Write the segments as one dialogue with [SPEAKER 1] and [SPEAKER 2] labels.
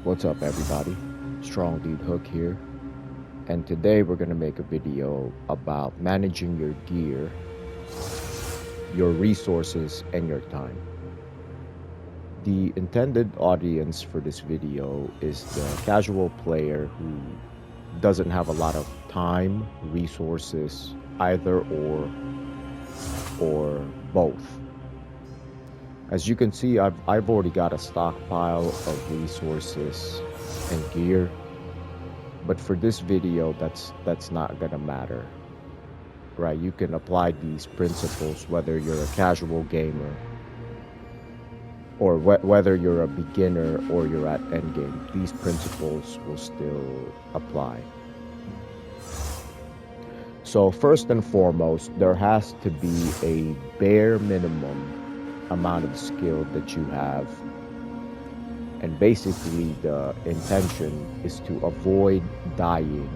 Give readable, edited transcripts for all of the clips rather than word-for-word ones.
[SPEAKER 1] What's up, everybody? Strong Dude Hook here, and today we're gonna make a video about managing your gear, your resources, and your time. The intended audience for this video is the casual player who doesn't have a lot of time, resources, either or both. As you can see, I've already got a stockpile of resources and gear, but for this video, that's not gonna matter, right? You can apply these principles whether you're a casual gamer or whether you're a beginner or you're at endgame. These principles will still apply. So first and foremost, there has to be a bare minimum amount of skill that you have, and basically the intention is to avoid dying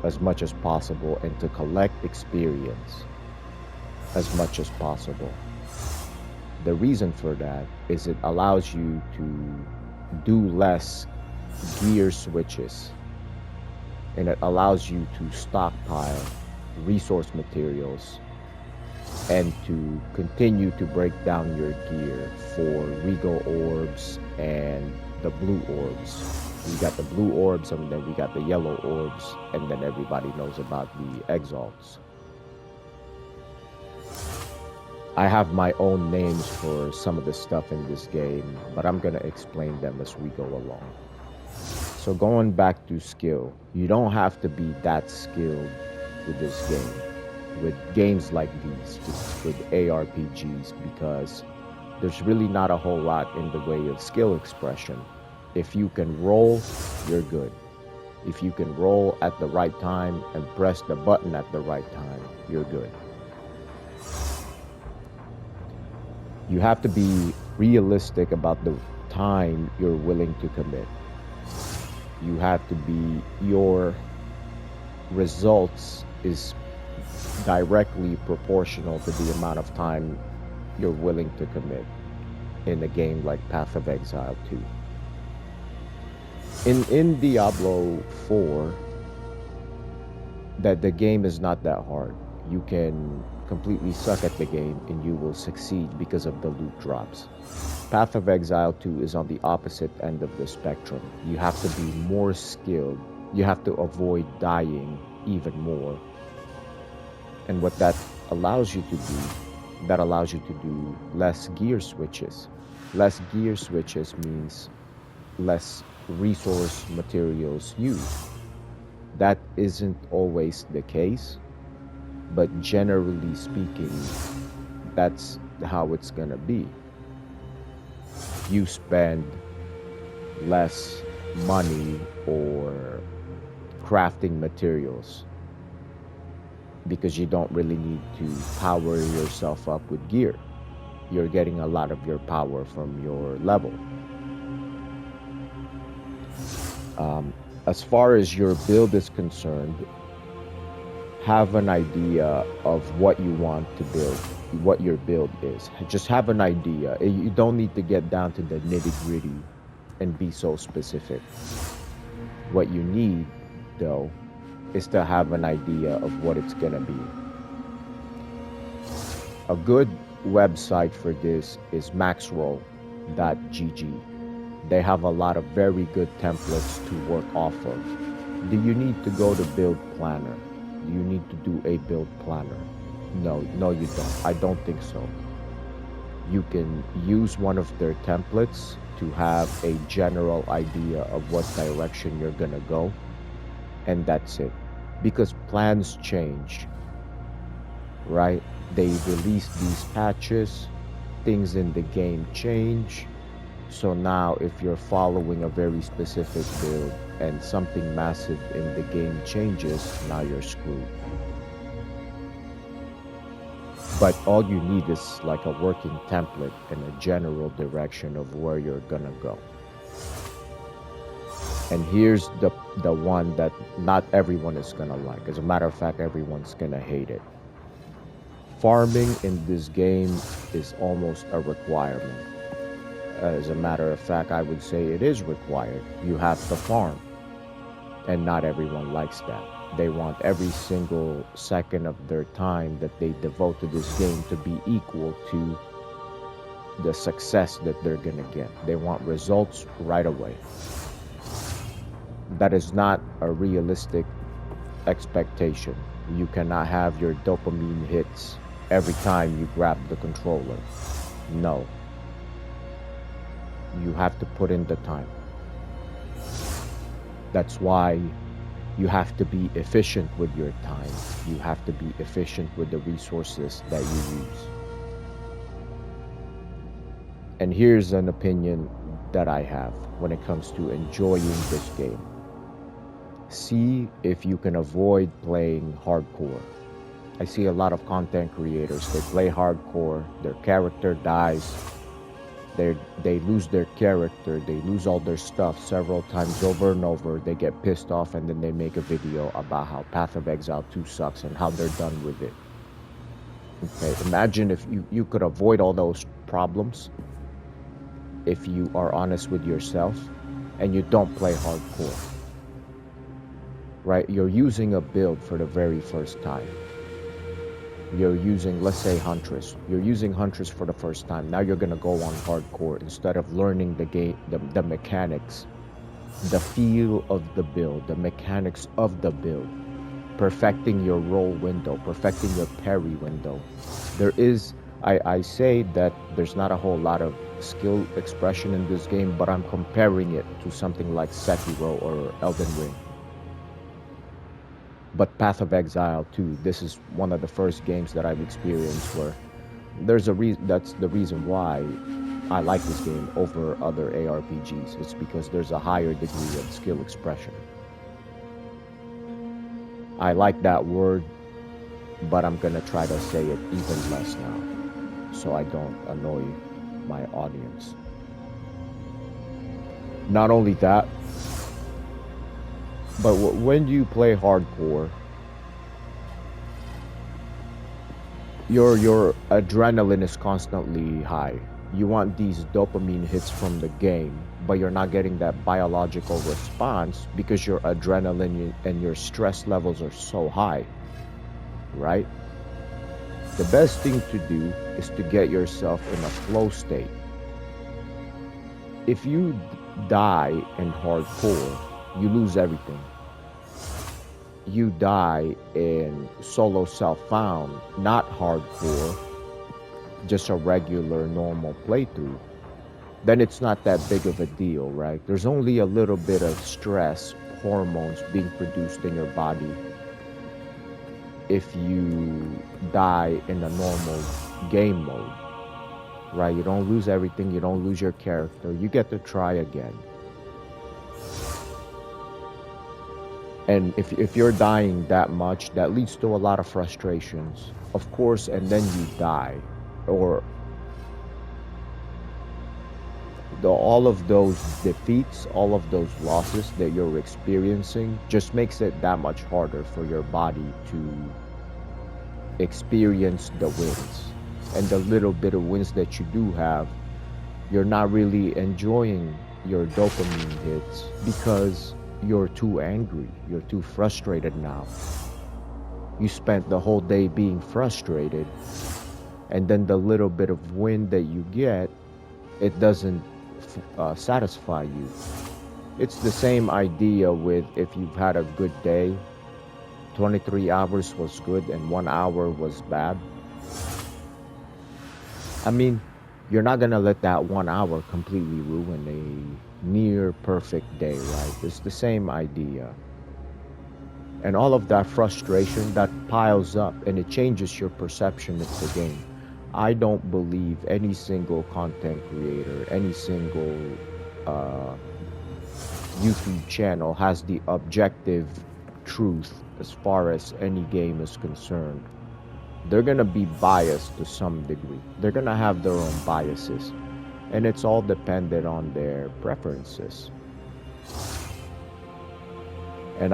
[SPEAKER 1] as much as possible and to collect experience as much as possible. The reason for that is it allows you to do less gear switches, and it allows you to stockpile resource materials and to continue to break down your gear for regal orbs and the blue orbs. We got the blue orbs, and then we got the yellow orbs, and then everybody knows about the exalts. I have my own names for some of the stuff in this game, but I'm gonna explain them as we go along. So going back to skill, you don't have to be that skilled with this game, with games like these, with ARPGs, because there's really not a whole lot in the way of skill expression. If you can roll, you're good. If you can roll at the right time and press the button at the right time, you're good. You have to be realistic about the time you're willing to commit. You have to be, your results is directly proportional to the amount of time you're willing to commit in a game like Path of Exile 2. In Diablo 4, that the game is not that hard. You can completely suck at the game and you will succeed because of the loot drops. Path of Exile 2 is on the opposite end of the spectrum. You have to be more skilled. You have to avoid dying even more. And what that allows you to do less gear switches. Less gear switches means less resource materials used. That isn't always the case, but generally speaking, that's how it's gonna be. You spend less money or crafting materials because you don't really need to power yourself up with gear. You're getting a lot of your power from your level. As far as your build is concerned, have an idea of what you want to build, what your build is. Just have an idea. You don't need to get down to the nitty-gritty and be so specific. What you need, though, is to have an idea of what it's gonna be. A good website for this is maxroll.gg. They have a lot of very good templates to work off of. Do you need to go to Build Planner? Do you need to do a build planner? No, you don't. I don't think so. You can use one of their templates to have a general idea of what direction you're gonna go, and that's it. Because plans change, right? They release these patches, things in the game change. So now if you're following a very specific build and something massive in the game changes, now you're screwed. But all you need is like a working template and a general direction of where you're gonna go. And here's the one that not everyone is gonna like. As a matter of fact, everyone's gonna hate it. Farming in this game is almost a requirement. As a matter of fact, I would say it is required. You have to farm, and not everyone likes that. They want every single second of their time that they devote to this game to be equal to the success that they're gonna get. They want results right away. That is not a realistic expectation. You cannot have your dopamine hits every time you grab the controller. No. You have to put in the time. That's why you have to be efficient with your time. You have to be efficient with the resources that you use. And here's an opinion that I have when it comes to enjoying this game. See if you can avoid playing hardcore. I see a lot of content creators, they play hardcore, their character dies, they lose their character, they lose all their stuff several times over and over, they get pissed off, and then they make a video about how Path of Exile 2 sucks and how they're done with it. Okay, imagine if you could avoid all those problems if you are honest with yourself and you don't play hardcore. Right? You're using a build for the very first time. You're using, let's say, Huntress. You're using Huntress for the first time. Now you're gonna go on hardcore instead of learning the game, the mechanics, the feel of the build, the mechanics of the build, perfecting your roll window, perfecting your parry window. There is, I say that there's not a whole lot of skill expression in this game, but I'm comparing it to something like Sekiro or Elden Ring. But Path of Exile 2, this is one of the first games that I've experienced where there's a reason. That's the reason why I like this game over other ARPGs. It's because there's a higher degree of skill expression. I like that word, but I'm gonna try to say it even less now, so I don't annoy my audience. Not only that, but when you play hardcore, your adrenaline is constantly high. You want these dopamine hits from the game, but you're not getting that biological response because your adrenaline and your stress levels are so high, right? The best thing to do is to get yourself in a flow state. If you die in hardcore, you lose everything. You die in solo self-found, not hardcore, just a regular normal playthrough, then it's not that big of a deal, right? There's only a little bit of stress hormones being produced in your body if you die in a normal game mode, right? You don't lose everything, you don't lose your character, you get to try again. And if you're dying that much, that leads to a lot of frustrations, of course, and then you die. Or all of those defeats, all of those losses that you're experiencing just makes it that much harder for your body to experience the wins. And the little bit of wins that you do have, you're not really enjoying your dopamine hits because you're too angry, you're too frustrated now. You spent the whole day being frustrated, and then the little bit of win that you get, it doesn't satisfy you. It's the same idea with if you've had a good day, 23 hours was good and 1 hour was bad. I mean, you're not gonna let that 1 hour completely ruin a near perfect day, right? It's the same idea. And all of that frustration that piles up and it changes your perception of the game. I don't believe any single content creator, any single YouTube channel has the objective truth as far as any game is concerned. They're gonna be biased to some degree. They're gonna have their own biases, and it's all dependent on their preferences. And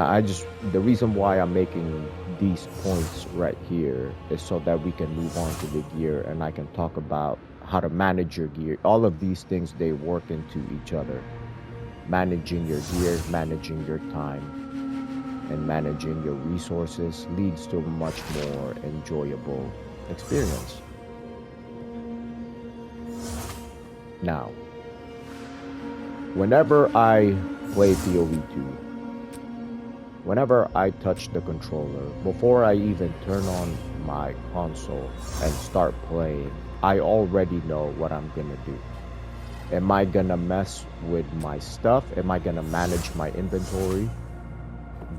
[SPEAKER 1] the reason why I'm making these points right here is so that we can move on to the gear and I can talk about how to manage your gear. All of these things, they work into each other. Managing your gear, managing your time, and managing your resources leads to a much more enjoyable experience. Now, whenever I play PoE2, whenever I touch the controller, before I even turn on my console and start playing, I already know what I'm gonna do. Am I gonna mess with my stuff? Am I gonna manage my inventory?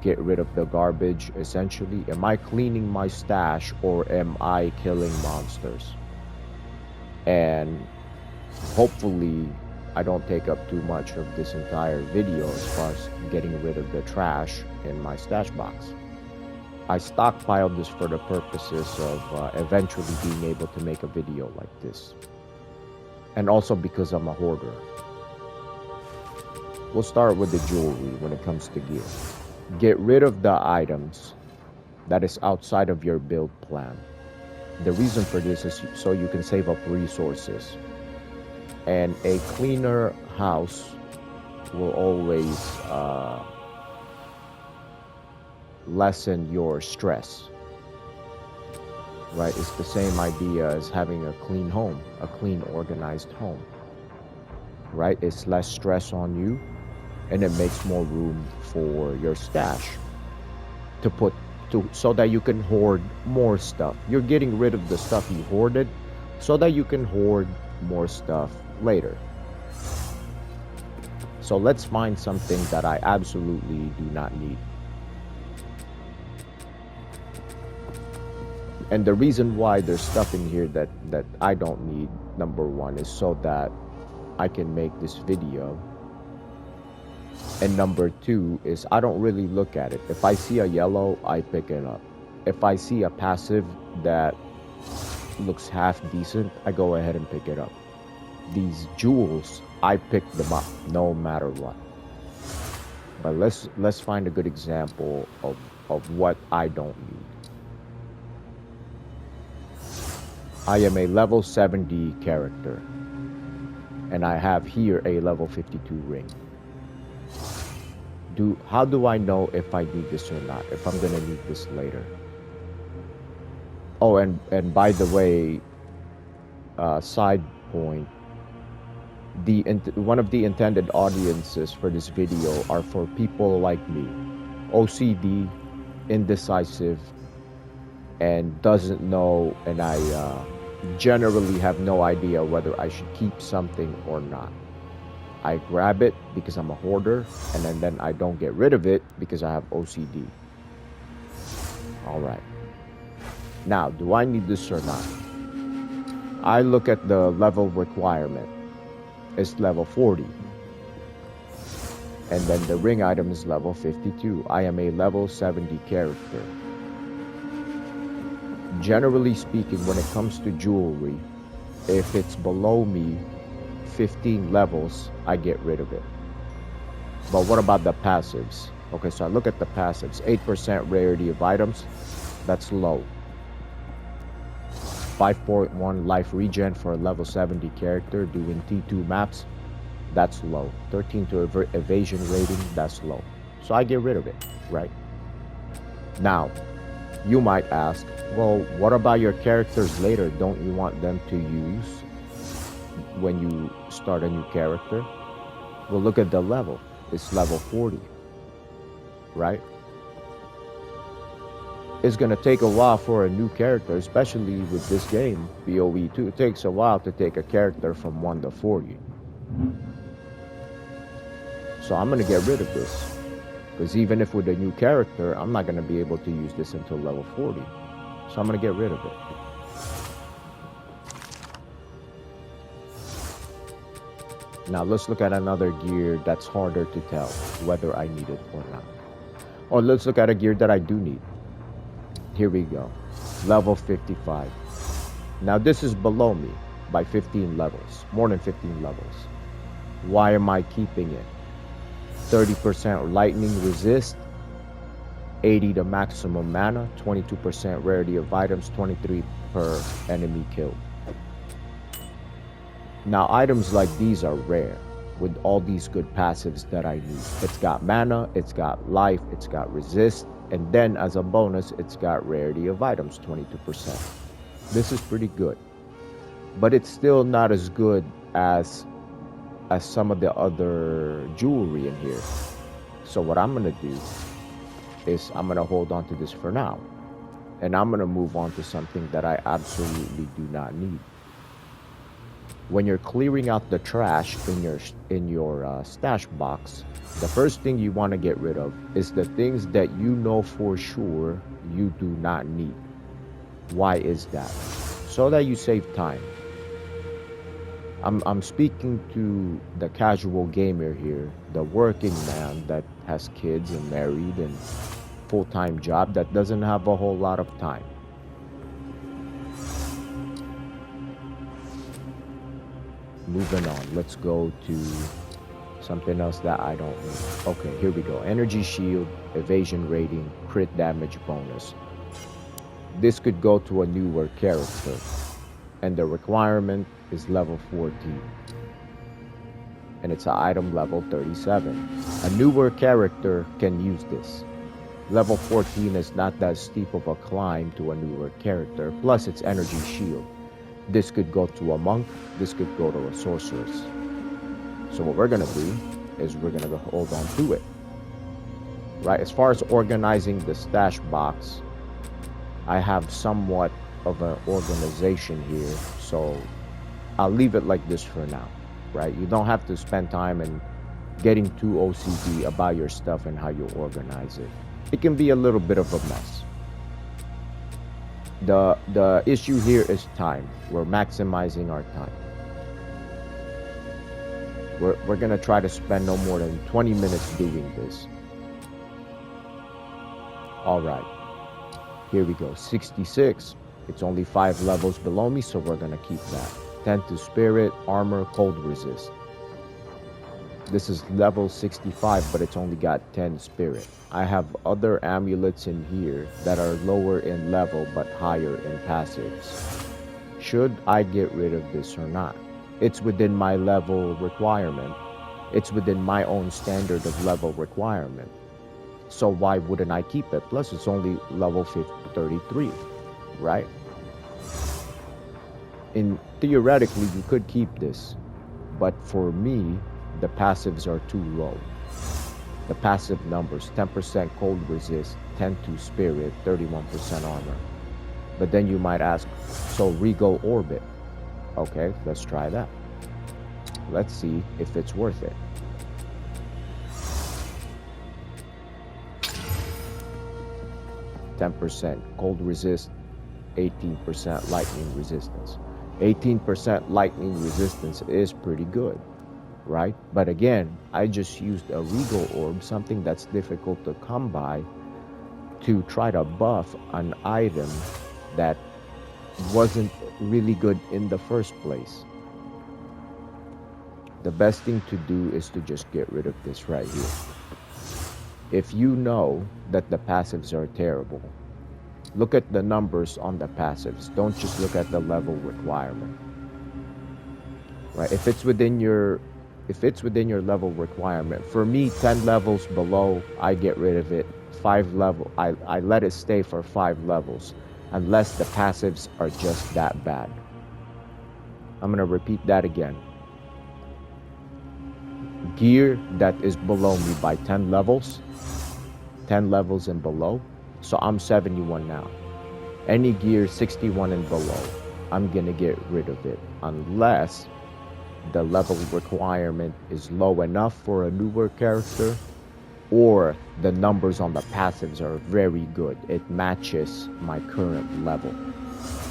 [SPEAKER 1] Get rid of the garbage, essentially? Am I cleaning my stash, or am I killing monsters? And hopefully I don't take up too much of this entire video as far as getting rid of the trash in my stash box. I stockpiled this for the purposes of eventually being able to make a video like this. And also because I'm a hoarder. We'll start with the jewelry when it comes to gear. Get rid of the items that is outside of your build plan. The reason for this is so you can save up resources. And a cleaner house will always lessen your stress, right? It's the same idea as having a clean home, a clean, organized home, right? It's less stress on you, and it makes more room for your stash to put to, so that you can hoard more stuff. You're getting rid of the stuff you hoarded so that you can hoard more stuff later. So let's find something that I absolutely do not need. And the reason why there's stuff in here that I don't need, number one, is so that I can make this video. And number two is I don't really look at it. If I see a yellow, I pick it up. If I see a passive that looks half decent, I go ahead and pick it up. These jewels, I pick them up no matter what. But let's find a good example of what I don't need. I am a level 70 character, and I have here a level 52 ring. How do I know if I need this or not, if I'm gonna need this later? Oh, and by the way, side point, one of the intended audiences for this video are for people like me, OCD, indecisive, and doesn't know, and I generally have no idea whether I should keep something or not. I grab it because I'm a hoarder, and then I don't get rid of it because I have OCD. All right. Now, do I need this or not? I look at the level requirement. It's level 40. And then the ring item is level 52. I am a level 70 character. Generally speaking, when it comes to jewelry, if it's below me 15 levels, I get rid of it. But what about the passives? Okay, so I look at the passives. 8% rarity of items, that's low. 5.1 life regen for a level 70 character doing T2 maps, that's low. 13 to evasion rating, that's low. So I get rid of it, right? Now, you might ask, well, what about your characters later? Don't you want them to use when you start a new character? Well, look at the level. It's level 40, right? It's going to take a while for a new character, especially with this game, PoE2. It takes a while to take a character from 1 to 40. So I'm going to get rid of this. Because even if with a new character, I'm not going to be able to use this until level 40. So I'm going to get rid of it. Now let's look at another gear that's harder to tell whether I need it or not. Or let's look at a gear that I do need. Here we go. Level 55. Now this is below me by 15 levels. More than 15 levels. Why am I keeping it? 30% lightning resist, 80 the maximum mana, 22% rarity of items, 23 per enemy kill. Now, items like these are rare with all these good passives that I need. It's got mana, it's got life, it's got resist, and then as a bonus, it's got rarity of items, 22%. This is pretty good, but it's still not as good as some of the other jewelry in here. So what I'm gonna do is I'm gonna hold on to this for now, and I'm gonna move on to something that I absolutely do not need. When you're clearing out the trash in your stash box, the first thing you want to get rid of is the things that you know for sure you do not need. Why is that? So that you save time. I'm speaking to the casual gamer here, the working man that has kids and married and full-time job that doesn't have a whole lot of time. Moving on, let's go to something else that I don't need. Okay, here we go. Energy shield, evasion rating, crit damage bonus. This could go to a newer character, and the requirement is level 14. And it's an item level 37. A newer character can use this. Level 14 is not that steep of a climb to a newer character, plus it's energy shield. This could go to a monk, this could go to a sorceress. So what we're gonna do is we're gonna hold on to it. Right, as far as organizing the stash box, I have somewhat of an organization here, so I'll leave it like this for now, right? You don't have to spend time in getting too OCD about your stuff and how you organize it. It can be a little bit of a mess. The issue here is time. We're maximizing our time. We're gonna try to spend no more than 20 minutes doing this. All right, here we go. 66. It's only 5 levels below me, so we're gonna keep that. 10 to spirit, armor, cold resist. This is level 65, but it's only got 10 spirit. I have other amulets in here that are lower in level but higher in passives. Should I get rid of this or not? It's within my level requirement. It's within my own standard of level requirement. So why wouldn't I keep it? Plus it's only level 33, right? Theoretically, you could keep this, but for me, the passives are too low. The passive numbers, 10% cold resist, 10 to spirit, 31% armor. But then you might ask, so Regal Orbit. Okay, let's try that. Let's see if it's worth it. %, cold resist, 18% lightning resistance. 18% lightning resistance is pretty good, right? But again, I just used a Regal Orb, something that's difficult to come by, to try to buff an item that wasn't really good in the first place. The best thing to do is to just get rid of this right here. If you know that the passives are terrible, look at the numbers on the passives. Don't just look at the level requirement. Right? If it's within your level requirement, for me, 10 levels below, I get rid of it. 5 level, I let it stay for 5 levels, unless the passives are just that bad. I'm gonna repeat that again. Gear that is below me by 10 levels and below, so I'm 71 now. Any gear 61 and below, I'm gonna get rid of it, unless the level requirement is low enough for a newer character, or the numbers on the passives are very good. It matches my current level.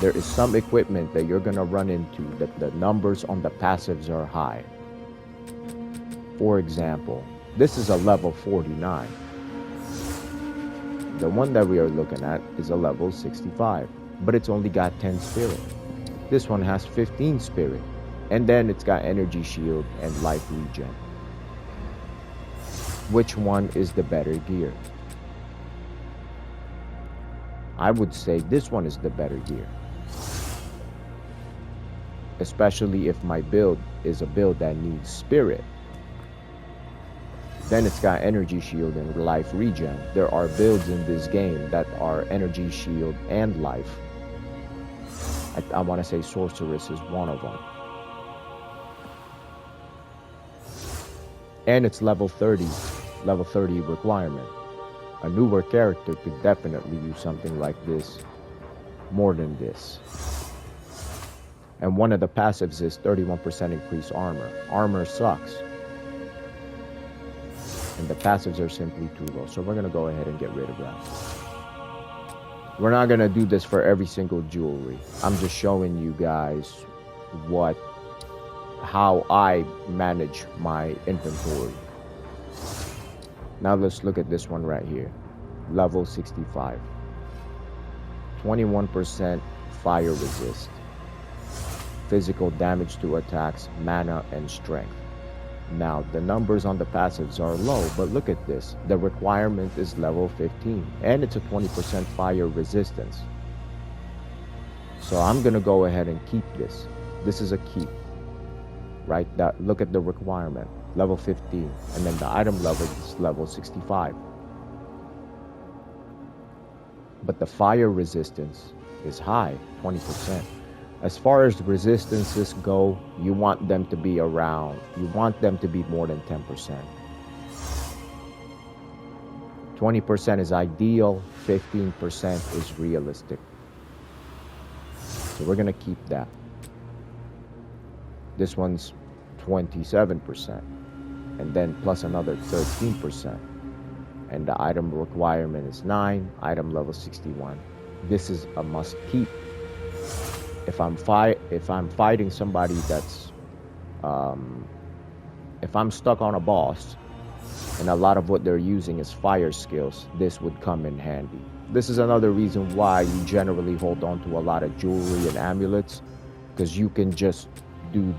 [SPEAKER 1] There is some equipment that you're gonna run into that the numbers on the passives are high. For example, this is a level 49. The one that we are looking at is a level 65, but it's only got 10 spirit. This one has 15 spirit, and then it's got energy shield and life regen. Which one is the better gear? I would say this one is the better gear. especially if my build is a build that needs spirit. Then it's got energy shield and life regen. There are builds in this game that are energy shield and life. I want to say sorceress is one of them. And it's level 30 requirement. A newer character could definitely use something like this more than this. And one of the passives is 31% increased armor. Armor sucks. And the passives are simply too low. So we're going to go ahead and get rid of that. We're not going to do this for every single jewelry. I'm just showing you guys how I manage my inventory. Now let's look at this one right here. Level 65. 21% fire resist. Physical damage to attacks, mana, and strength. Now, the numbers on the passives are low, but look at this. The requirement is level 15, and it's a 20% fire resistance. So I'm going to go ahead and keep this. This is a keep, right? Look at the requirement, level 15, and then the item level is level 65. But the fire resistance is high, 20%. As far as resistances go, you want them to be more than 10%. 20% is ideal, 15% is realistic. So we're gonna keep that. This one's 27%, and then plus another 13%. And the item requirement is 9, item level 61. This is a must keep. If I'm fighting somebody that's, if I'm stuck on a boss and a lot of what they're using is fire skills, this would come in handy. This is another reason why you generally hold on to a lot of jewelry and amulets, because you can just do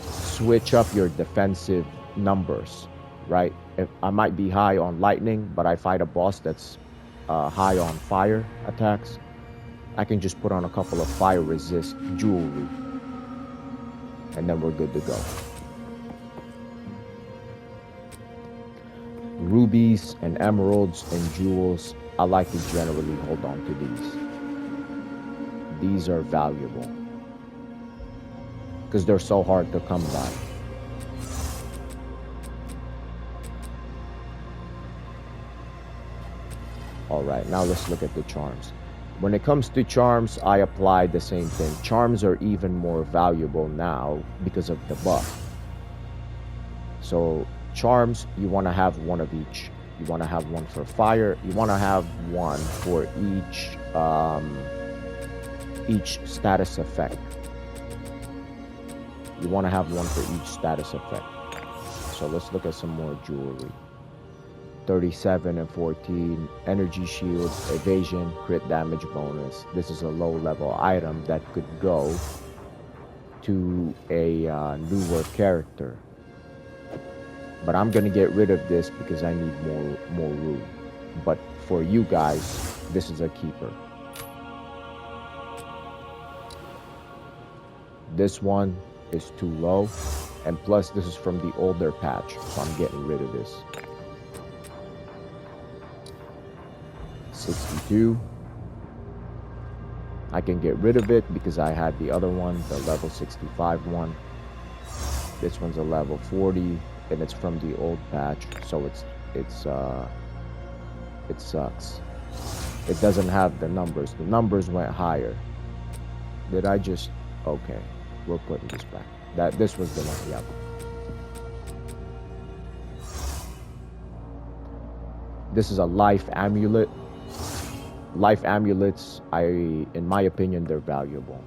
[SPEAKER 1] switch up your defensive numbers, right? If I might be high on lightning, but I fight a boss that's high on fire attacks, I can just put on a couple of fire resist jewelry, and then we're good to go. Rubies and emeralds and jewels, I like to generally hold on to these. These are valuable because they're so hard to come by. Alright, now let's look at the charms. When it comes to charms, I apply the same thing. Charms are even more valuable now because of the buff. So charms, you want to have one of each. You want to have one for fire. You want to have one for each status effect. You want to have one for each status effect. So let's look at some more jewelry. 37 and 14, energy shield, evasion, crit damage bonus. This is a low level item that could go to a newer character. But I'm gonna get rid of this because I need more room. But for you guys, this is a keeper. This one is too low, and plus this is from the older patch, so I'm getting rid of this. 62. I can get rid of it because I had the other one, the level 65 one. This one's a level 40, and it's from the old patch, so it sucks. It doesn't have the numbers. The numbers went higher. Did I just... Okay, we're putting this back. This was the one, yep. This is a life amulet. Life amulets, in my opinion, they're valuable.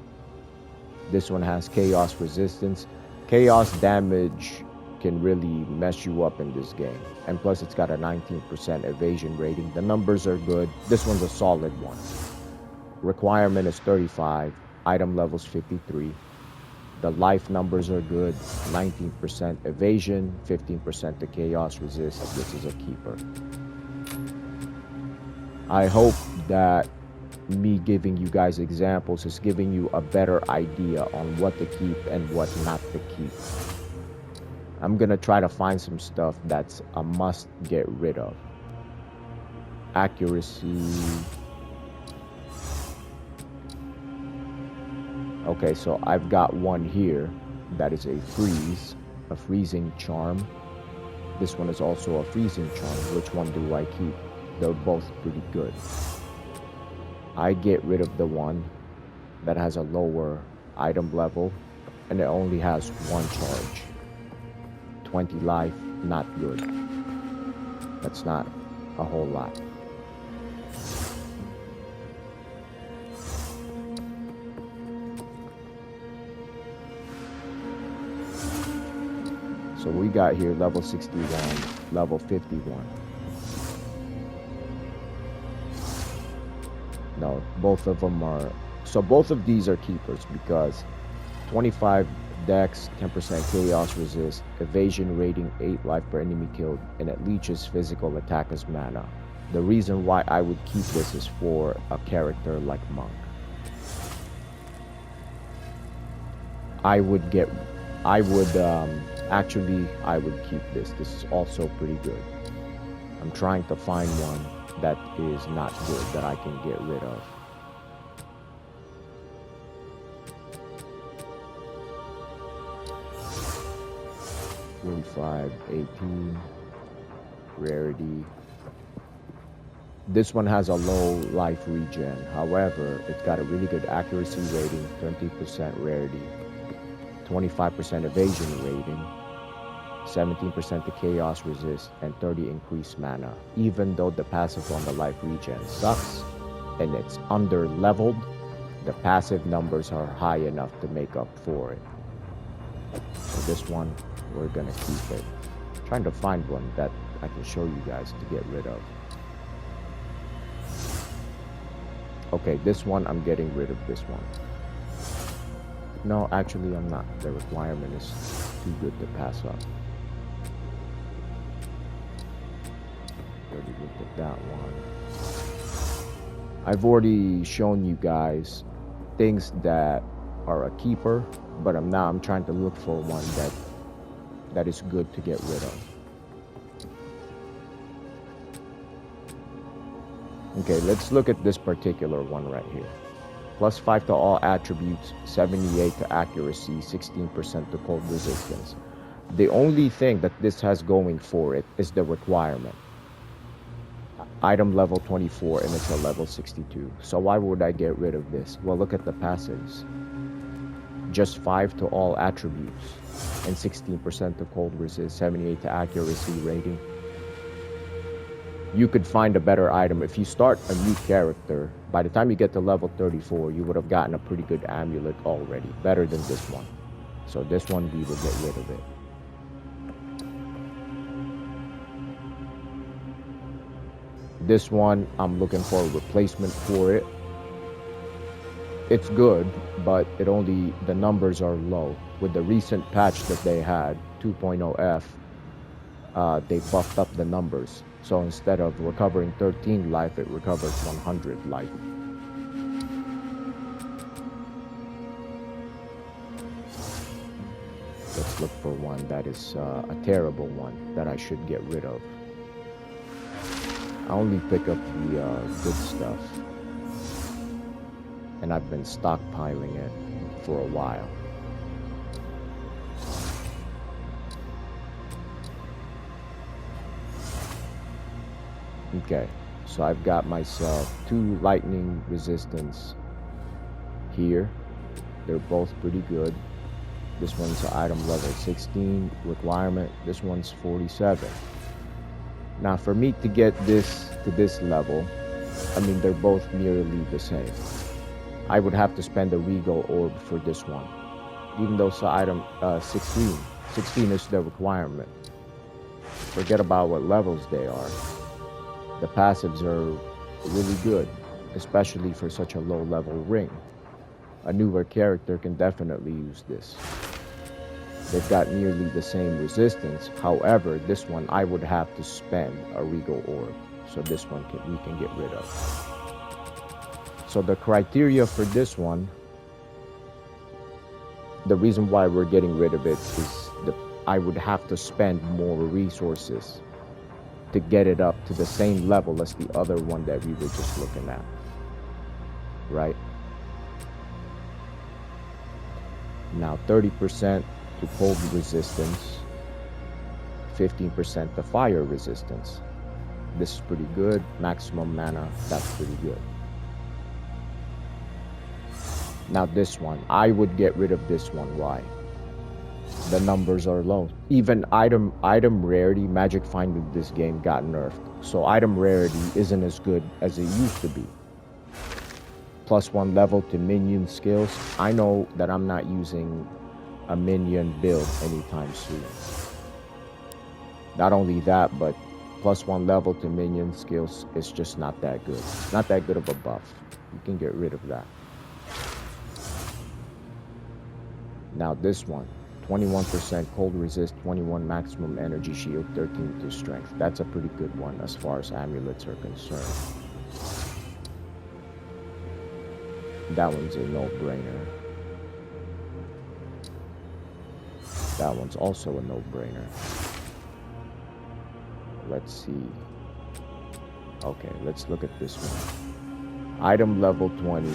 [SPEAKER 1] This one has chaos resistance. Chaos damage can really mess you up in this game. And plus it's got a 19% evasion rating. The numbers are good. This one's a solid one. Requirement is 35. Item level's 53. The life numbers are good. 19% evasion, 15% to chaos resist. This is a keeper. I hope that me giving you guys examples is giving you a better idea on what to keep and what not to keep. I'm gonna try to find some stuff that's a must get rid of. Accuracy. Okay, so I've got one here that is a freezing charm. This one is also a freezing charm. Which one do I keep? They're both pretty good. I get rid of the one that has a lower item level and it only has one charge. 20 life, not good. That's not a whole lot. So we got here level 61, level 51. No, both of them are, so both of these are keepers because 25 dex, 10% chaos resist, evasion rating 8 life per enemy killed, and it leeches physical attack as mana. The reason why I would keep this is for a character like Monk. I would keep this. This is also pretty good. I'm trying to find one that is not good that I can get rid of. $45, 18, rarity. This one has a low life regen. However, it's got a really good accuracy rating, 20% rarity, 25% evasion rating, 17% to chaos resist, and 30 increased mana. Even though the passive on the life regen sucks and it's under leveled, the passive numbers are high enough to make up for it. So this one, we're gonna keep it. I'm trying to find one that I can show you guys to get rid of. Okay, this one, I'm getting rid of this one. No, actually I'm not. The requirement is too good to pass up. Already looked at that one. I've already shown you guys things that are a keeper, but I'm trying to look for one that is good to get rid of. Okay, let's look at this particular one right here. Plus 5 to all attributes, 78 to accuracy, 16% to cold resistance. The only thing that this has going for it is the requirement. Item level 24 and it's a level 62. So why would I get rid of this? Well, look at the passives. Just 5 to all attributes and 16% to cold resist, 78 to accuracy rating. You could find a better item. If you start a new character, by the time you get to level 34, you would have gotten a pretty good amulet already, better than this one. So this one, we will get rid of it. This one, I'm looking for a replacement for it. It's good, but the numbers are low. With the recent patch that they had, 2.0F, they buffed up the numbers. So instead of recovering 13 life, it recovers 100 life. Let's look for one that is a terrible one that I should get rid of. I only pick up the good stuff. And I've been stockpiling it for a while. Okay, so I've got myself 2 lightning resistance here. They're both pretty good. This one's item level 16 requirement. This one's 47. Now for me to get this to this level, I mean, they're both nearly the same. I would have to spend a regal orb for this one. Even though it's item 16. 16 is the requirement. Forget about what levels they are. The passives are really good, especially for such a low level ring. A newer character can definitely use this. They've got nearly the same resistance. However, this one I would have to spend a regal orb. So this one we can get rid of. So So the criteria for this one, the reason why we're getting rid of it is I would have to spend more resources to get it up to the same level as the other one that we were just looking at, right? Now 30% to cold resistance, 15% to fire resistance. This is pretty good. Maximum mana, that's pretty good. Now this one, I would get rid of this one. Why? The numbers are low. Even item rarity, Magic Find in this game got nerfed. So item rarity isn't as good as it used to be. +1 level to minion skills. I know that I'm not using a minion build anytime soon. Not only that, but +1 level to minion skills is just not that good. Not that good of a buff. You can get rid of that. Now this one, 21% cold resist, 21 maximum energy shield, 13 to strength. That's a pretty good one as far as amulets are concerned. That one's a no-brainer. That one's also a no-brainer. Let's see. Okay, let's look at this one. Item level 20.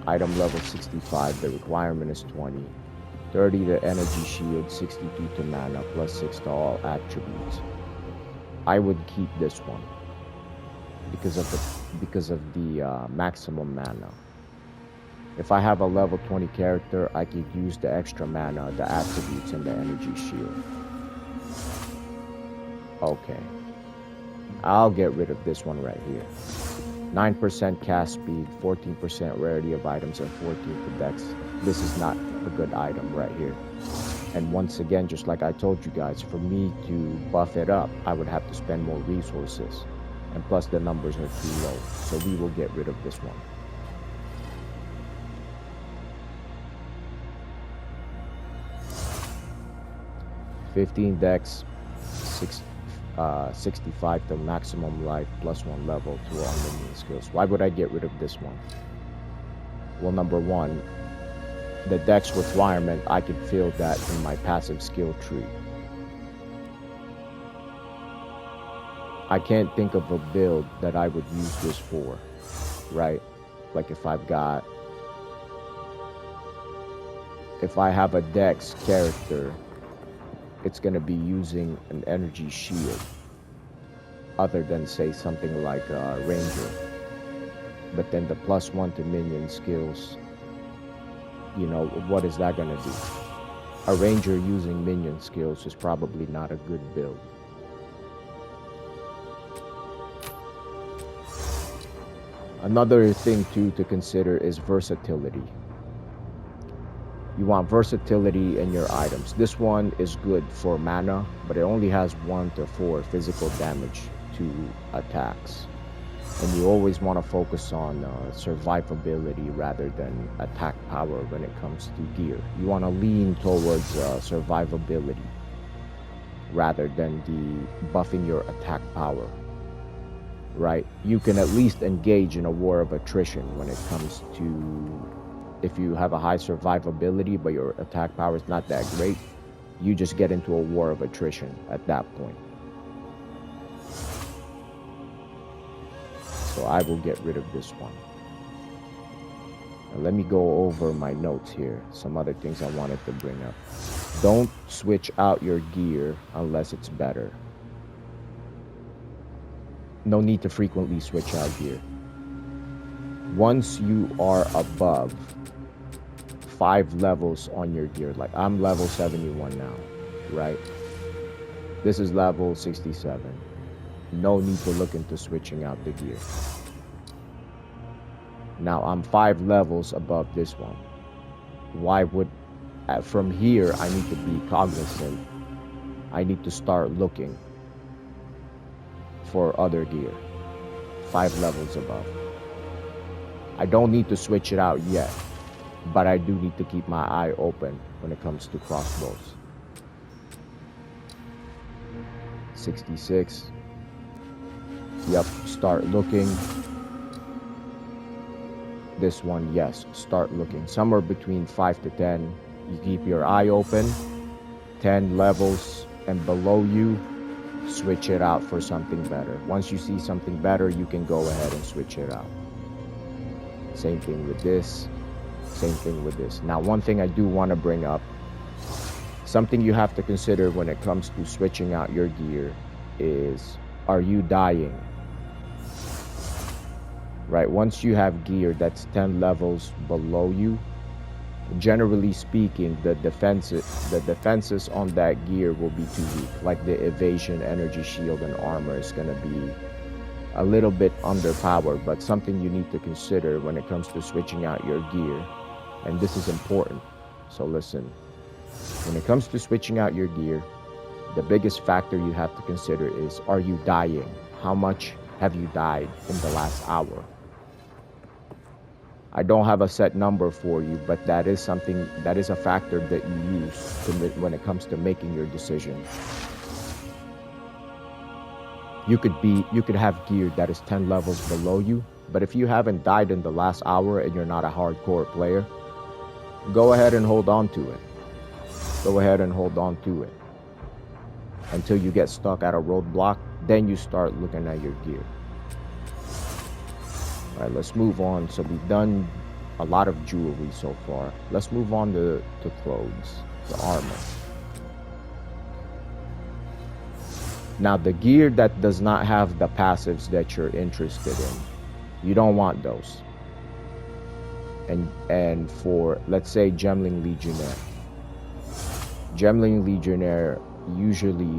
[SPEAKER 1] Item level 65, the requirement is 20. 30 to energy shield, 62 to mana, +6 to all attributes. I would keep this one because of the maximum mana. If I have a level 20 character, I could use the extra mana, the attributes, and the energy shield. Okay. I'll get rid of this one right here. 9% cast speed, 14% rarity of items, and 14 to dex. This is not a good item right here. And once again, just like I told you guys, for me to buff it up, I would have to spend more resources. And plus the numbers are too low. So we will get rid of this one. (15 dex, 65 to maximum life, +1 level to all minion skills. Why would I get rid of this one? Well, number one, the dex requirement, I could feel that in my passive skill tree. I can't think of a build that I would use this for, right? Like if I have a dex character, it's going to be using an energy shield other than say something like a ranger. But then the +1 to minion skills, you know, what is that going to do? A ranger using minion skills is probably not a good build. Another thing too to consider is versatility. You want versatility in your items. This one is good for mana, but it only has 1 to 4 physical damage to attacks. And you always want to focus on survivability rather than attack power when it comes to gear. You want to lean towards survivability rather than the buffing your attack power, right? You can at least engage in a war of attrition when it comes to, if you have a high survivability but your attack power is not that great, you just get into a war of attrition at that point. So I will get rid of this one. Now let me go over my notes here. Some other things I wanted to bring up. Don't switch out your gear unless it's better. No need to frequently switch out gear. Once you are above 5 levels on your gear, like I'm level 71 now, right? This is level 67. No need to look into switching out the gear. Now I'm 5 levels above this one. Why would, from here, I need to be cognizant. I need to start looking for other gear. 5 levels above. I don't need to switch it out yet, but I do need to keep my eye open when it comes to crossbows. 66. Yep, start looking. this one, yes, start looking. Somewhere between 5 to 10. You keep your eye open. 10 levels and below you, switch it out for something better. Once you see something better, you can go ahead and switch it out. Same thing with this. Same thing with this. Now, one thing I do want to bring up, something you have to consider when it comes to switching out your gear is, are you dying? Right, once you have gear that's 10 levels below you, generally speaking, the defenses on that gear will be too weak. Like the evasion, energy shield, and armor is going to be a little bit underpowered, but something you need to consider when it comes to switching out your gear, and this is important. So listen, when it comes to switching out your gear, the biggest factor you have to consider is, are you dying? How much have you died in the last hour? I don't have a set number for you, but that is something, that is a factor that you use when it comes to making your decision. You could have gear that is 10 levels below you, but if you haven't died in the last hour and you're not a hardcore player, go ahead and hold on to it. Go ahead and hold on to it until you get stuck at a roadblock. Then you start looking at your gear. All right, let's move on. So we've done a lot of jewelry so far. Let's move on to clothes, the armor. Now, the gear that does not have the passives that you're interested in, you don't want those. And for, let's say, Gemling Legionnaire. Gemling Legionnaire usually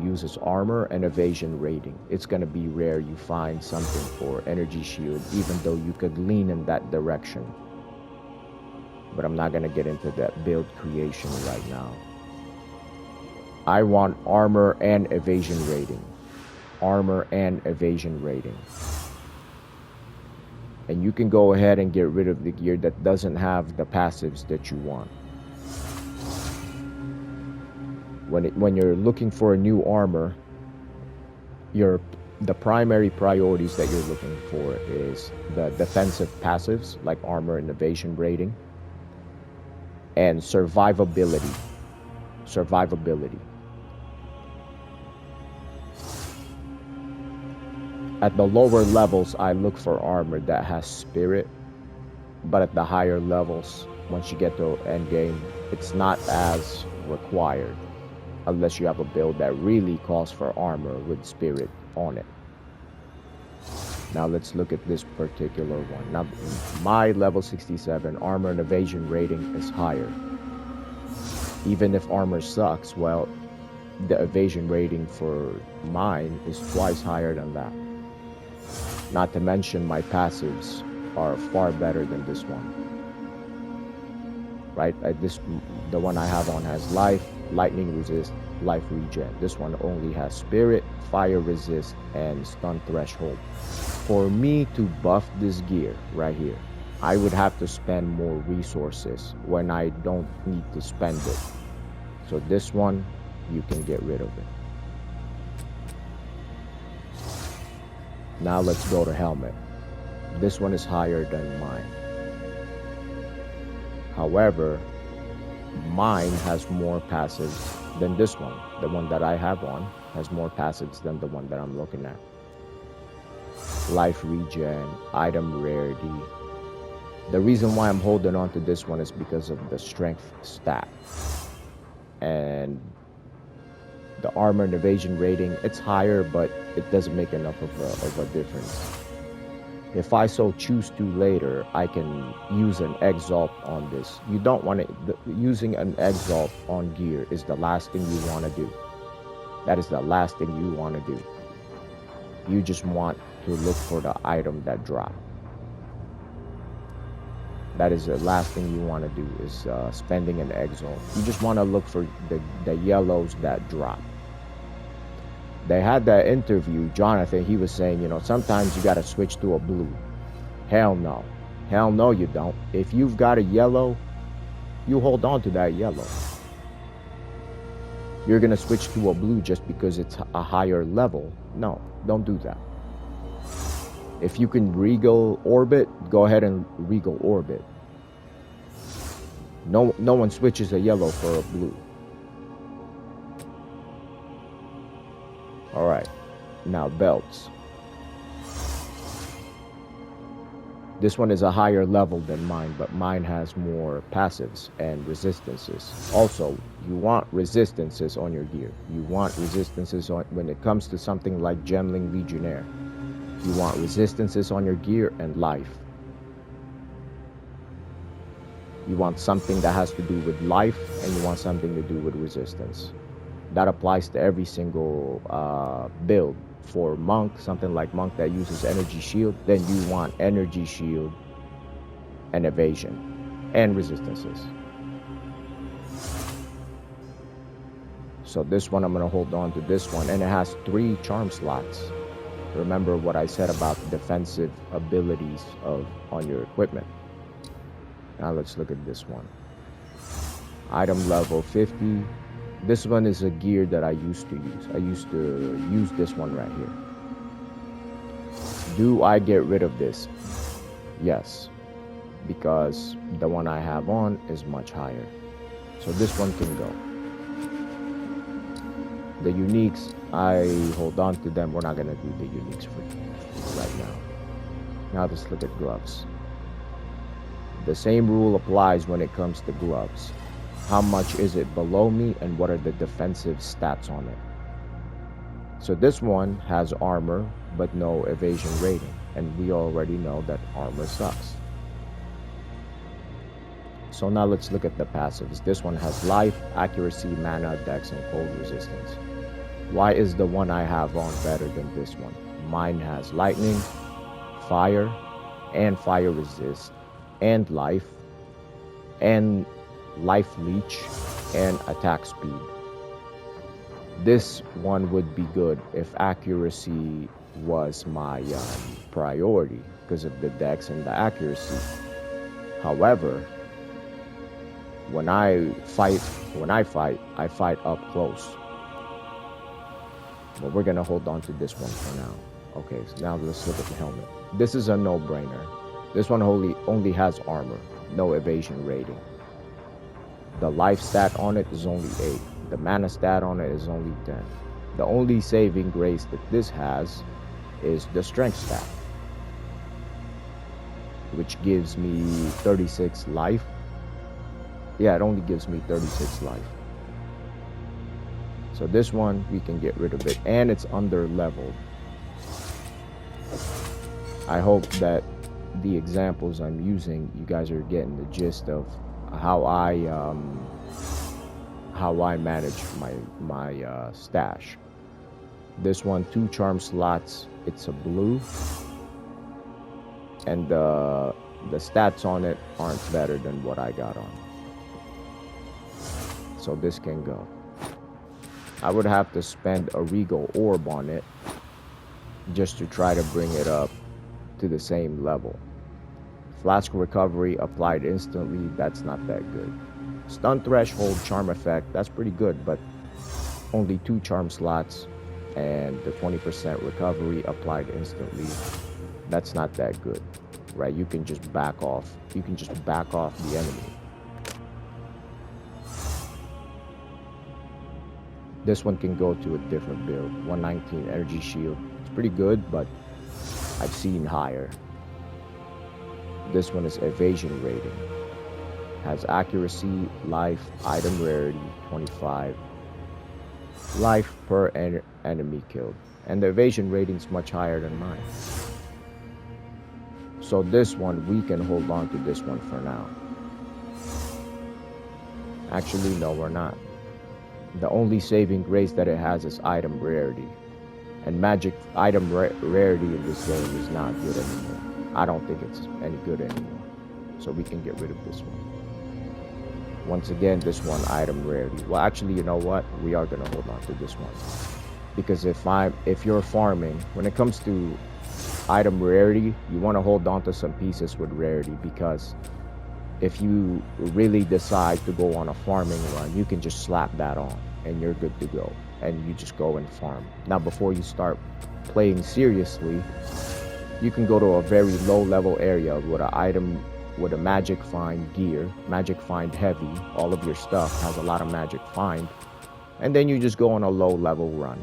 [SPEAKER 1] uses armor and evasion rating. It's going to be rare you find something for energy shield, even though you could lean in that direction. But I'm not going to get into that build creation right now. I want armor and evasion rating. Armor and evasion rating. And you can go ahead and get rid of the gear that doesn't have the passives that you want. When you're looking for a new armor, the primary priorities that you're looking for is the defensive passives, like armor and evasion rating, and survivability. Survivability. At the lower levels, I look for armor that has spirit, but at the higher levels, once you get to end game, it's not as required, unless you have a build that really calls for armor with spirit on it. Now let's look at this particular one. Now, my level 67 armor and evasion rating is higher. Even if armor sucks, well, the evasion rating for mine is twice higher than that. Not to mention my passives are far better than this one. Right? The one I have on has life, lightning resist, life regen. This one only has spirit, fire resist, and stun threshold. For me to buff this gear right here, I would have to spend more resources when I don't need to spend it. So this one, you can get rid of it. Now let's go to helmet. This one is higher than mine. However, mine has more passives than this one. The one that I have on has more passives than the one that I'm looking at. Life regen, item rarity. The reason why I'm holding on to this one is because of the strength stat. And the armor and evasion rating, it's higher, but it doesn't make enough of a difference. If I so choose to later, I can use an exalt on this. You don't want to, using an exalt on gear is the last thing you want to do. That is the last thing you want to do. You just want to look for the item that dropped. That is the last thing you want to do, is spending an exalt. You just want to look for the yellows that drop. They had that interview, Jonathan, he was saying, sometimes you got to switch to a blue. Hell no. Hell no, you don't. If you've got a yellow, you hold on to that yellow. You're going to switch to a blue just because it's a higher level. No, don't do that. If you can regal orbit, go ahead and regal orbit. No one switches a yellow for a blue. All right, now belts. This one is a higher level than mine, but mine has more passives and resistances. Also, you want resistances on your gear. You want resistances on when it comes to something like Gemling Legionnaire. You want resistances on your gear and life. You want something that has to do with life, and you want something to do with resistance. That applies to every single build. For monk, something like monk that uses energy shield, then you want energy shield and evasion and resistances. So this one, I'm going to hold on to this one, and it has 3 charm slots. Remember what I said about the defensive abilities on your equipment. Now let's look at this one. Item level 50. This one is a gear that I used to use. I used to use this one right here. Do I get rid of this? Yes, because the one I have on is much higher. So this one can go. The uniques, I hold on to them. We're not gonna do the uniques for right now. Now let's look at gloves. The same rule applies when it comes to gloves. How much is it below me, and what are the defensive stats on it? So this one has armor but no evasion rating, and we already know that armor sucks. So now let's look at the passives. This one has life, accuracy, mana, dex, and cold resistance. Why is the one I have on better than this one? Mine has lightning, fire, and fire resist, and life, and life leech, and attack speed. This one would be good if accuracy was my priority because of the dex and the accuracy. However, when I fight, I fight up close. But we're gonna hold on to this one for now. Okay, so now let's look at the helmet. This is a no-brainer. This one only has armor, no evasion rating. The life stat on it is only 8. The mana stat on it is only 10. The only saving grace that this has is the strength stat, which gives me 36 life. Yeah, it only gives me 36 life. So this one, we can get rid of it, and it's under leveled. I hope that the examples I'm using, you guys are getting the gist of how I manage my stash. This one, 2 charm slots. It's a blue, and the stats on it aren't better than what I got on. So this can go. I would have to spend a regal orb on it just to try to bring it up to the same level. Flask recovery applied instantly, that's not that good. Stun threshold charm effect, that's pretty good, but only 2 charm slots, and the 20% recovery applied instantly, that's not that good, right? You can just back off. You can just back off the enemy. This one can go to a different build. 119 energy shield. It's pretty good, but I've seen higher. This one is evasion rating. Has accuracy, life, item rarity, 25. Life per enemy killed. And the evasion rating is much higher than mine. So this one, we can hold on to this one for now. Actually, no, we're not. The only saving grace that it has is item rarity. And magic item rarity in this game is not good anymore. I don't think it's any good anymore. So we can get rid of this one. Once again, this one, item rarity. Well, actually, you know what? We are gonna hold on to this one. Because if you're farming, when it comes to item rarity, you want to hold on to some pieces with rarity, because if you really decide to go on a farming run, you can just slap that on and you're good to go, and you just go and farm. Now, before you start playing seriously, You can go to a very low level area with an item with a magic find gear, magic find heavy, all of your stuff has a lot of magic find, and then you just go on a low level run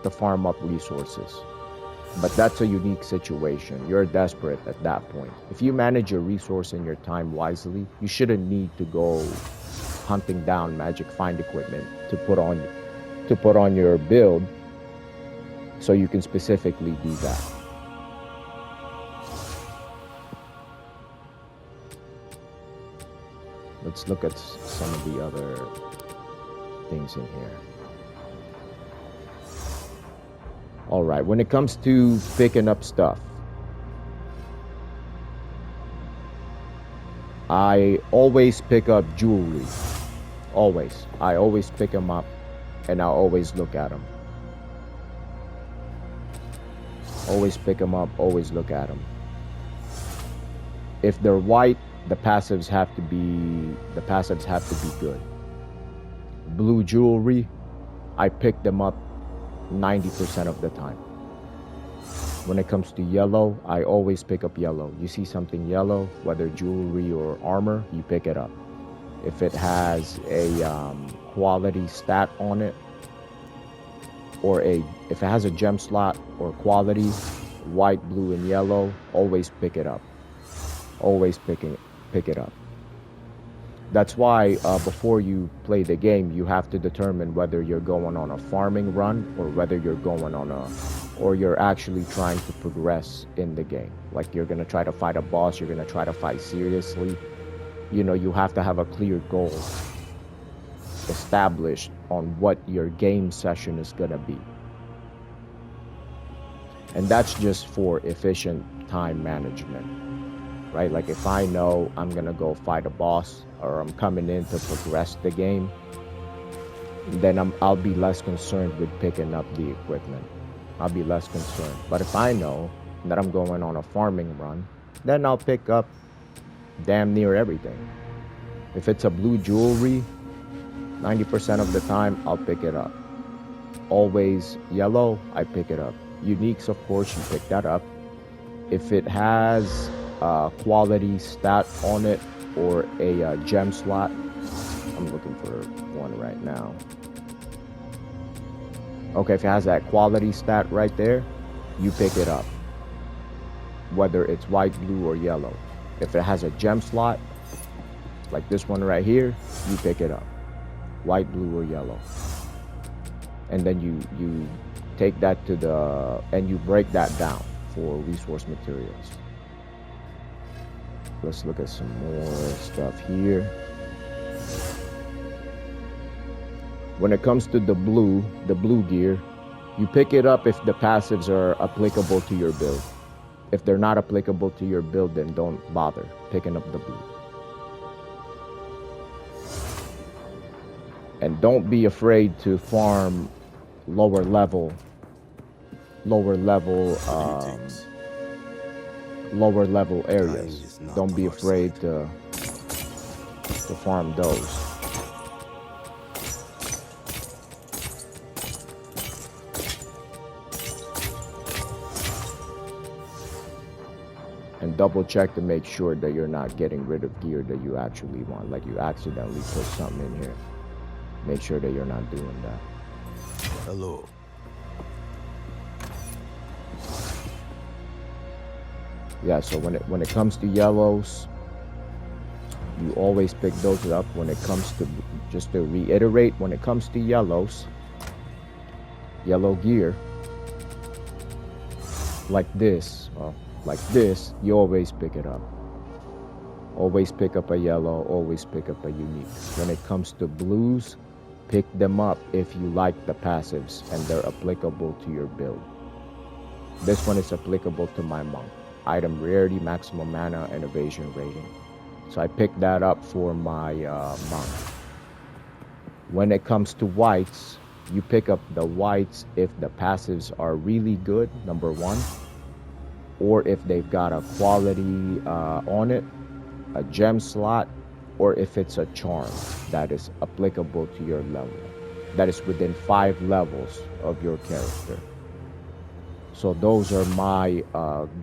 [SPEAKER 1] to farm up resources. But that's a unique situation. You're desperate at that point. If you manage your resource and your time wisely, you shouldn't need to go hunting down magic find equipment to put on your build so you can specifically do that. Let's look at some of the other things in here. All right, when it comes to picking up stuff, I always pick up jewelry. Always. I always pick them up and I always look at them. Always pick them up, always look at them. If they're white, the passives have to be good. Blue jewelry, I pick them up 90% of the time. When it comes to yellow, I always pick up yellow. You see something yellow, whether jewelry or armor, you pick it up. If it has a quality stat on it, or if it has a gem slot or quality, white, blue, and yellow, always pick it up. Always pick it up. That's why before you play the game, you have to determine whether you're going on a farming run or whether you're going on or you're actually trying to progress in the game. Like you're gonna try to fight a boss, you're gonna try to fight seriously. You know, you have to have a clear goal established on what your game session is gonna be. And that's just for efficient time management, right? Like if I know I'm gonna go fight a boss or I'm coming in to progress the game, then I'll be less concerned with picking up the equipment. I'll be less concerned. But if I know that I'm going on a farming run, then I'll pick up damn near everything. If it's a blue jewelry, 90% of the time I'll pick it up. Always yellow, I pick it up. Uniques, of course, you pick that up. If it has a quality stat on it or a gem slot, I'm looking for one right now. Okay, if it has that quality stat right there, you pick it up, whether it's white, blue, or yellow. If it has a gem slot, like this one right here, you pick it up, white, blue, or yellow. And then you take that and you break that down for resource materials. Let's look at some more stuff here. When it comes to the blue gear, you pick it up if the passives are applicable to your build. If they're not applicable to your build, then don't bother picking up the blue. And don't be afraid to farm lower level areas. Don't be afraid to farm those. And double check to make sure that you're not getting rid of gear that you actually want, like you accidentally put something in here. Make sure that you're not doing that.
[SPEAKER 2] Hello.
[SPEAKER 1] Yeah, so when it comes to yellows, you always pick those up. When it comes to, just to reiterate, when it comes to yellows, yellow gear, like this, you always pick it up. Always pick up a yellow, always pick up a unique. When it comes to blues, pick them up if you like the passives and they're applicable to your build. This one is applicable to my monk. Item rarity, maximum mana, and evasion rating. So I picked that up for my monk. When it comes to whites, you pick up the whites if the passives are really good, number one, or if they've got a quality on it, a gem slot, or if it's a charm that is applicable to your level, that is within 5 levels of your character. So those are my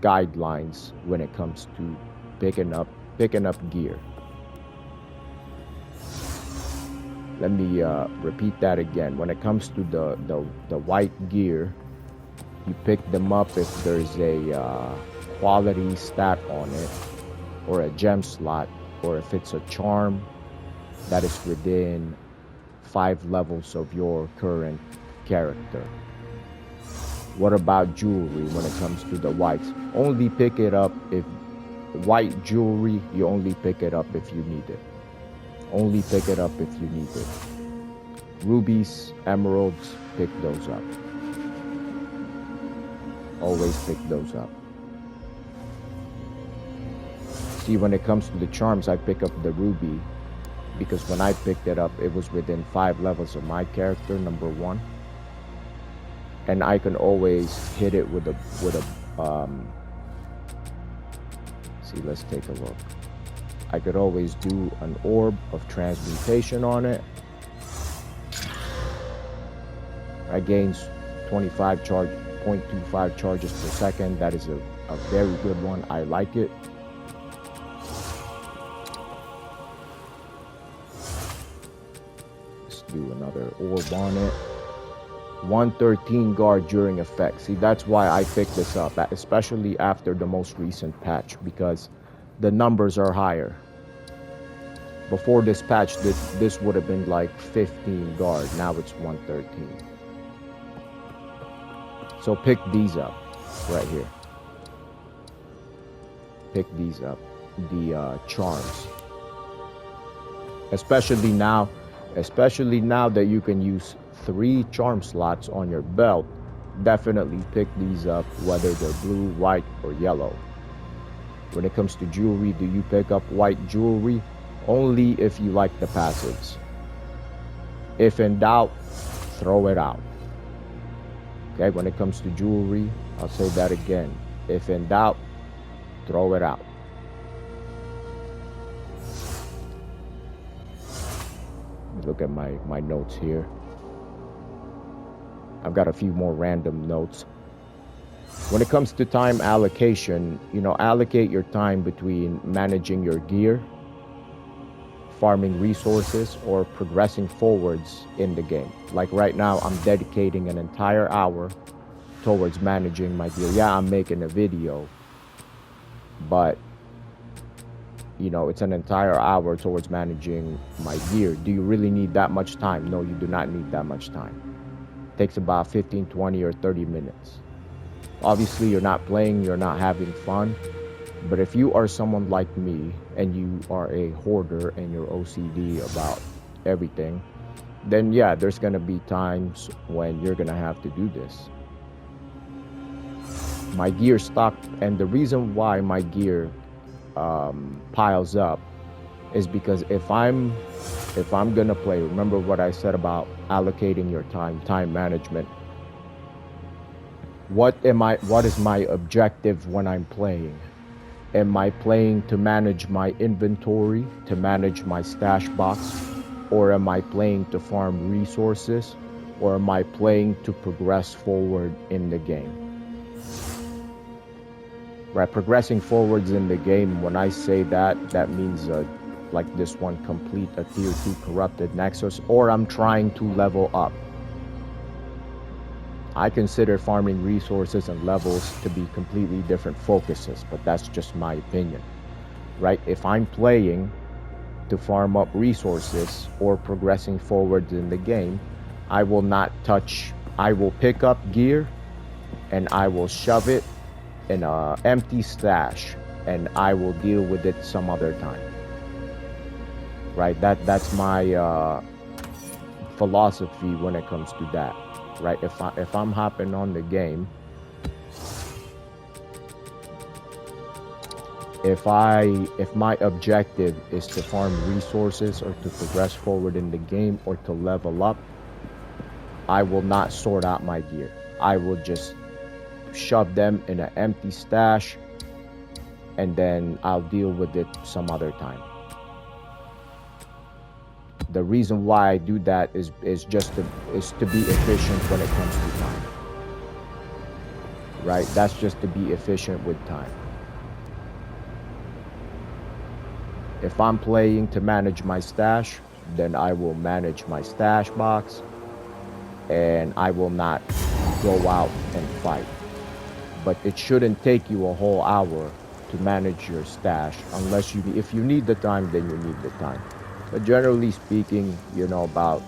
[SPEAKER 1] guidelines when it comes to picking up gear. Let me repeat that again. When it comes to the white gear, you pick them up if there's a quality stat on it, or a gem slot, or if it's a charm that is within 5 levels of your current character. What about jewelry when it comes to the whites? Only pick it up if white jewelry, you only pick it up if you need it. Only pick it up if you need it. Rubies, emeralds, pick those up. Always pick those up. See, when it comes to the charms, I pick up the ruby because when I picked it up, it was within 5 levels of my character, number 1. And I can always hit it with a see, let's take a look. I could always do an orb of transmutation on it. I gains 25 charge, 0.25 charges per second. That is a very good one. I like it. Let's do another orb on it. 113 guard during effect. See, that's why I picked this up, especially after the most recent patch, because the numbers are higher. Before this patch, this would have been like 15 guard. Now it's 113. So pick these up right here. Pick these up, the charms. Especially now that you can use 3 charm slots on your belt, definitely pick these up, whether they're blue, white, or yellow. When it comes to jewelry, do you pick up white jewelry? Only if you like the passives. If in doubt, throw it out. Okay, when it comes to jewelry, I'll say that again. If in doubt, throw it out. Look at my notes here. I've got a few more random notes. When it comes to time allocation, allocate your time between managing your gear, farming resources, or progressing forwards in the game. Like right now, I'm dedicating an entire hour towards managing my gear. Yeah, I'm making a video, but it's an entire hour towards managing my gear. Do you really need that much time? No, you do not need that much time. It takes about 15, 20, or 30 minutes. Obviously, you're not playing, you're not having fun. But if you are someone like me and you are a hoarder and you're OCD about everything, then yeah, there's gonna be times when you're gonna have to do this. My gear stocked, and the reason why my gear piles up is because if I'm gonna play, remember what I said about allocating your time management. What is my objective when I'm playing? Am I playing to manage my inventory, to manage my stash box, or am I playing to farm resources, or am I playing to progress forward in the game? Right, progressing forwards in the game, when I say that, that means like this one, complete a tier 2 corrupted nexus, or I'm trying to level up. I consider farming resources and levels to be completely different focuses, but that's just my opinion, right? If I'm playing to farm up resources or progressing forward in the game, I will not touch, I will pick up gear and I will shove it in an empty stash and I will deal with it some other time, right? That's my philosophy when it comes to that. Right, if I'm hopping on the game, if my objective is to farm resources or to progress forward in the game or to level up, I will not sort out my gear. I will just shove them in an empty stash and then I'll deal with it some other time. The reason why I do that is to be efficient when it comes to time. right? That's just to be efficient with time. If I'm playing to manage my stash, then I will manage my stash box and I will not go out and fight. But it shouldn't take you a whole hour to manage your stash unless if you need the time, then you need the time. But generally speaking, about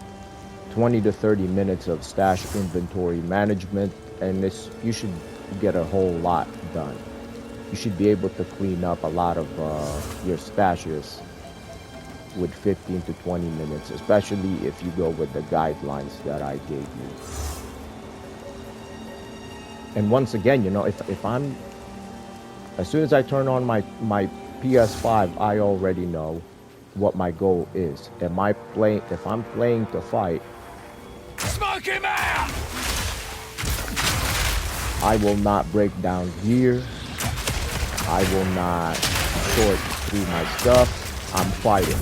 [SPEAKER 1] 20 to 30 minutes of stash inventory management, and you should get a whole lot done. You should be able to clean up a lot of your stashes with 15 to 20 minutes, especially if you go with the guidelines that I gave you. And once again, if I'm, as soon as I turn on my PS5, I already know what my goal is. If I'm playing to fight,
[SPEAKER 2] Smoke him out!
[SPEAKER 1] I will not break down gear. I will not sort through my stuff. I'm fighting.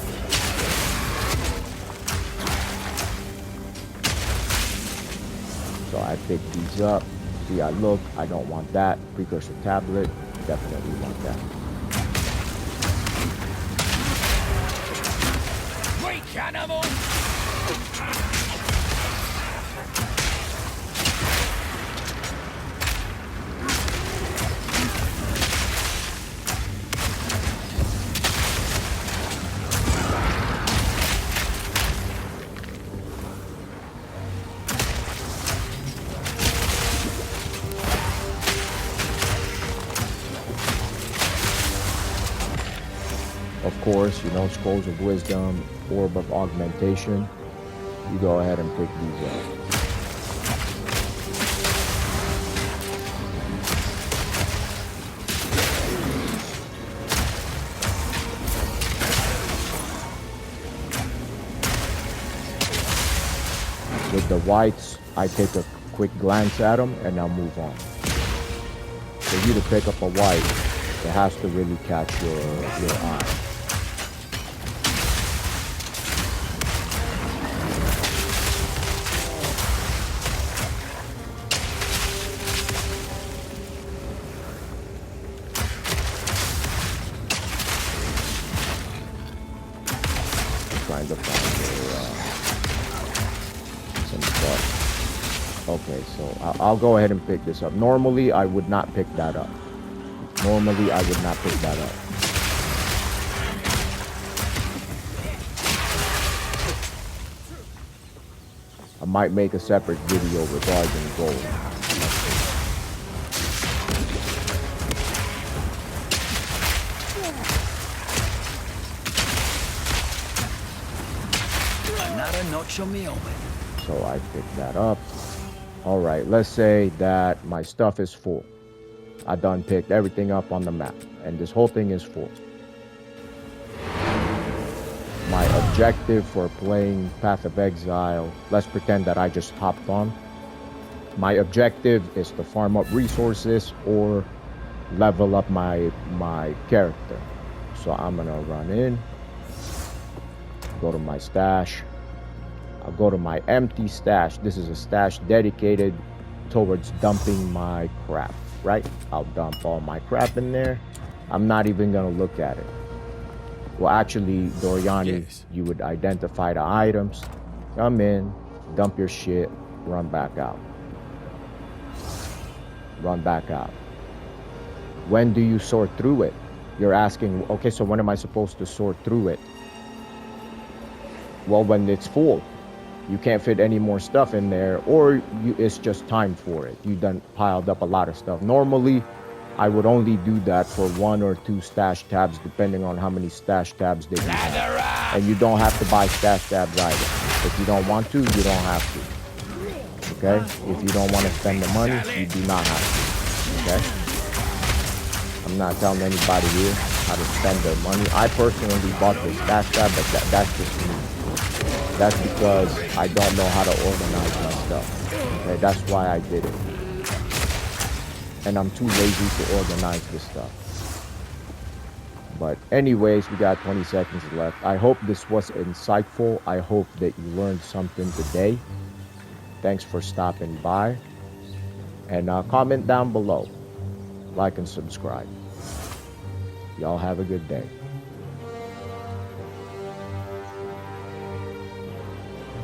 [SPEAKER 1] So I pick these up. See, I look, I don't want that. Precursor tablet, definitely want that.
[SPEAKER 2] Weak animal!
[SPEAKER 1] Of course, Scrolls of Wisdom, Orb of Augmentation. You go ahead and pick these up. With the whites, I take a quick glance at them and I'll move on. For you to pick up a white, it has to really catch your eye. Trying to find some stuff. Okay, so I'll go ahead and pick this up. Normally, I would not pick that up. Normally, I would not pick that up. I might make a separate video regarding gold. So I picked that up. All right, let's say that my stuff is full. I done picked everything up on the map, and this whole thing is full. My objective for playing Path of Exile, let's pretend that I just hopped on. My objective is to farm up resources or level up my character. So I'm gonna run in, go to my stash. I'll go to my empty stash. This is a stash dedicated towards dumping my crap, right? I'll dump all my crap in there. I'm not even gonna look at it. Well, actually, Doriani, yes. You would identify the items, come in, dump your shit, run back out. Run back out. When do you sort through it? You're asking, okay, so when am I supposed to sort through it? Well, when it's full. You can't fit any more stuff in there, or it's just time for it. You done piled up a lot of stuff. Normally, I would only do that for 1 or 2 stash tabs, depending on how many stash tabs they have. And you don't have to buy stash tabs either. If you don't want to, you don't have to. Okay? If you don't want to spend the money, you do not have to. Okay? I'm not telling anybody here how to spend their money. I personally bought the stash tab, but that's just me. That's because I don't know how to organize my stuff. Okay, that's why I did it. And I'm too lazy to organize this stuff. But anyways, we got 20 seconds left. I hope this was insightful. I hope that you learned something today. Thanks for stopping by. And comment down below, like and subscribe. Y'all have a good day.